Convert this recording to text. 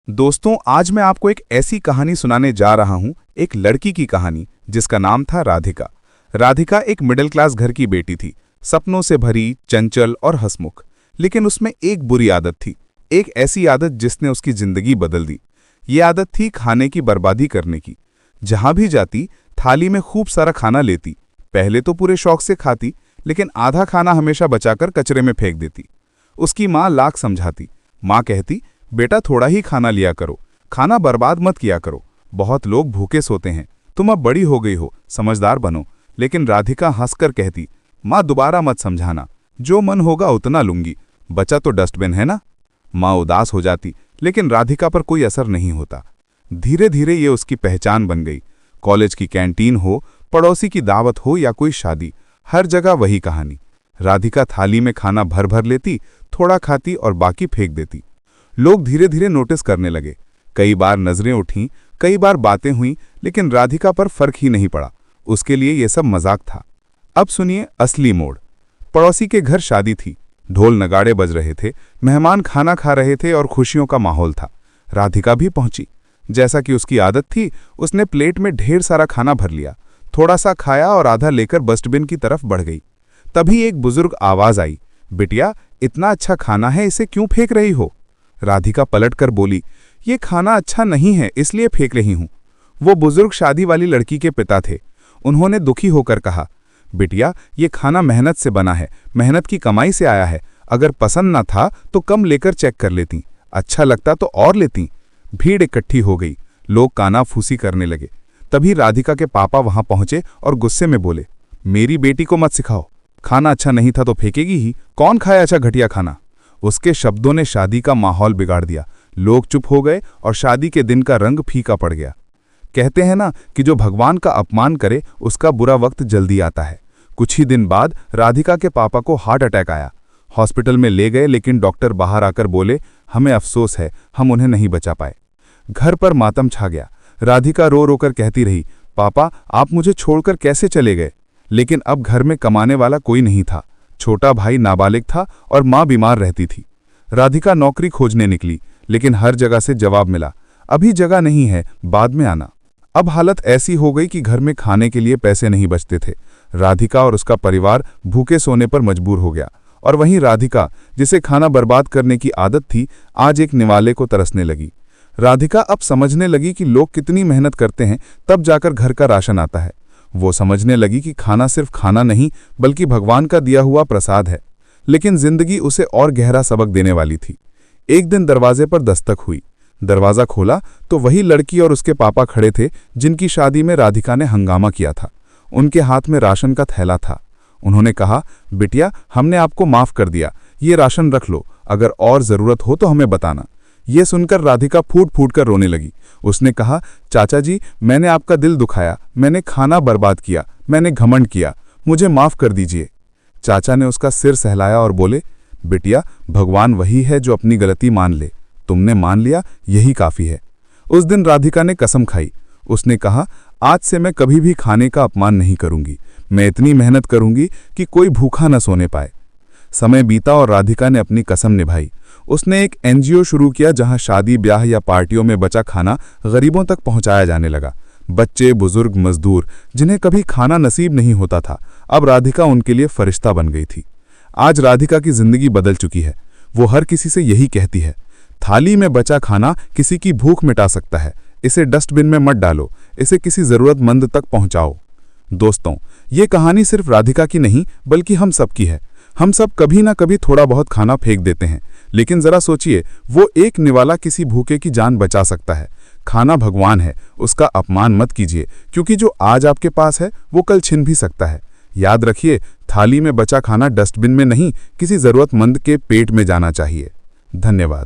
दोस्तों, आज मैं आपको एक ऐसी कहानी सुनाने जा रहा हूं, एक लड़की की कहानी जिसका नाम था राधिका। राधिका एक मिडिल क्लास घर की बेटी थी, सपनों से भरी, चंचल और हंसमुख। लेकिन उसमें एक बुरी आदत थी, एक ऐसी आदत जिसने उसकी जिंदगी बदल दी। ये आदत थी खाने की बर्बादी करने की। जहां भी जाती, थाली में खूब सारा खाना लेती। पहले तो पूरे शौक से खाती, लेकिन आधा खाना हमेशा बचाकर कचरे में फेंक देती। उसकी माँ लाख समझाती। माँ कहती, बेटा थोड़ा ही खाना लिया करो, खाना बर्बाद मत किया करो, बहुत लोग भूखे सोते हैं, तुम अब बड़ी हो गई हो, समझदार बनो। लेकिन राधिका हंसकर कहती, माँ दोबारा मत समझाना, जो मन होगा उतना लूंगी, बचा तो डस्टबिन है ना। माँ उदास हो जाती, लेकिन राधिका पर कोई असर नहीं होता। धीरे धीरे ये उसकी पहचान बन गई। कॉलेज की कैंटीन हो, पड़ोसी की दावत हो या कोई शादी, हर जगह वही कहानी। राधिका थाली में खाना भर भर लेती, थोड़ा खाती और बाकी फेंक देती। लोग धीरे धीरे नोटिस करने लगे। कई बार नजरें उठीं, कई बार बातें हुईं, लेकिन राधिका पर फर्क ही नहीं पड़ा। उसके लिए यह सब मजाक था। अब सुनिए असली मोड़। पड़ोसी के घर शादी थी, ढोल नगाड़े बज रहे थे, मेहमान खाना खा रहे थे और खुशियों का माहौल था। राधिका भी पहुंची। जैसा कि उसकी आदत थी, उसने प्लेट में ढेर सारा खाना भर लिया, थोड़ा सा खाया और आधा लेकर डस्टबिन की तरफ बढ़ गई। तभी एक बुजुर्ग आवाज आई, बिटिया इतना अच्छा खाना है, इसे क्यों फेंक रही हो। राधिका पलटकर बोली, ये खाना अच्छा नहीं है, इसलिए फेंक रही हूं। वो बुजुर्ग शादी वाली लड़की के पिता थे। उन्होंने दुखी होकर कहा, बिटिया ये खाना मेहनत से बना है, मेहनत की कमाई से आया है, अगर पसंद ना था तो कम लेकर चेक कर लेती, अच्छा लगता तो और लेती। भीड़ इकट्ठी हो गई, लोग कानाफूसी करने लगे। तभी राधिका के पापा वहां पहुंचे और गुस्से में बोले, मेरी बेटी को मत सिखाओ, खाना अच्छा नहीं था तो फेंकेगी ही, कौन खाए अच्छा घटिया खाना। उसके शब्दों ने शादी का माहौल बिगाड़ दिया। लोग चुप हो गए और शादी के दिन का रंग फीका पड़ गया। कहते हैं ना कि जो भगवान का अपमान करे उसका बुरा वक्त जल्दी आता है। कुछ ही दिन बाद राधिका के पापा को हार्ट अटैक आया। हॉस्पिटल में ले गए, लेकिन डॉक्टर बाहर आकर बोले, हमें अफसोस है, हम उन्हें नहीं बचा पाए। घर पर मातम छा गया। राधिका रो रो कर कहती रही, पापा आप मुझे छोड़कर कैसे चले गए। लेकिन अब घर में कमाने वाला कोई नहीं था। छोटा भाई नाबालिग था और माँ बीमार रहती थी। राधिका नौकरी खोजने निकली, लेकिन हर जगह से जवाब मिला, अभी जगह नहीं है, बाद में आना। अब हालत ऐसी हो गई कि घर में खाने के लिए पैसे नहीं बचते थे। राधिका और उसका परिवार भूखे सोने पर मजबूर हो गया। और वहीं राधिका, जिसे खाना बर्बाद करने की आदत थी, आज एक निवाले को तरसने लगी। राधिका अब समझने लगी कि लोग कितनी मेहनत करते हैं, तब जाकर घर का राशन आता है। वो समझने लगी कि खाना सिर्फ खाना नहीं, बल्कि भगवान का दिया हुआ प्रसाद है। लेकिन जिंदगी उसे और गहरा सबक देने वाली थी। एक दिन दरवाजे पर दस्तक हुई। दरवाजा खोला तो वही लड़की और उसके पापा खड़े थे, जिनकी शादी में राधिका ने हंगामा किया था। उनके हाथ में राशन का थैला था। उन्होंने कहा, बिटिया हमने आपको माफ कर दिया, ये राशन रख लो, अगर और जरूरत हो तो हमें बताना। ये सुनकर राधिका फूट फूट कर रोने लगी। उसने कहा, चाचा जी मैंने आपका दिल दुखाया, मैंने खाना बर्बाद किया, मैंने घमंड किया, मुझे माफ कर दीजिए। चाचा ने उसका सिर सहलाया और बोले, बिटिया भगवान वही है जो अपनी गलती मान ले, तुमने मान लिया, यही काफी है। उस दिन राधिका ने कसम खाई। उसने कहा, आज से मैं कभी भी खाने का अपमान नहीं करूंगी, मैं इतनी मेहनत करूंगी कि कोई भूखा न सोने पाए। समय बीता और राधिका ने अपनी कसम निभाई। उसने एक एनजीओ शुरू किया, जहां शादी ब्याह या पार्टियों में बचा खाना गरीबों तक पहुंचाया जाने लगा। बच्चे, बुजुर्ग, मजदूर, जिन्हें कभी खाना नसीब नहीं होता था, अब राधिका उनके लिए फरिश्ता बन गई थी। आज राधिका की जिंदगी बदल चुकी है। वो हर किसी से यही कहती है, थाली में बचा खाना किसी की भूख मिटा सकता है, इसे डस्टबिन में मत डालो, इसे किसी जरूरतमंद तक पहुंचाओ। दोस्तों, ये कहानी सिर्फ राधिका की नहीं, बल्कि हम सब की है। हम सब कभी ना कभी थोड़ा बहुत खाना फेंक देते हैं, लेकिन जरा सोचिए, वो एक निवाला किसी भूखे की जान बचा सकता है। खाना भगवान है, उसका अपमान मत कीजिए, क्योंकि जो आज आपके पास है वो कल छिन भी सकता है। याद रखिए, थाली में बचा खाना डस्टबिन में नहीं, किसी जरूरतमंद के पेट में जाना चाहिए। धन्यवाद।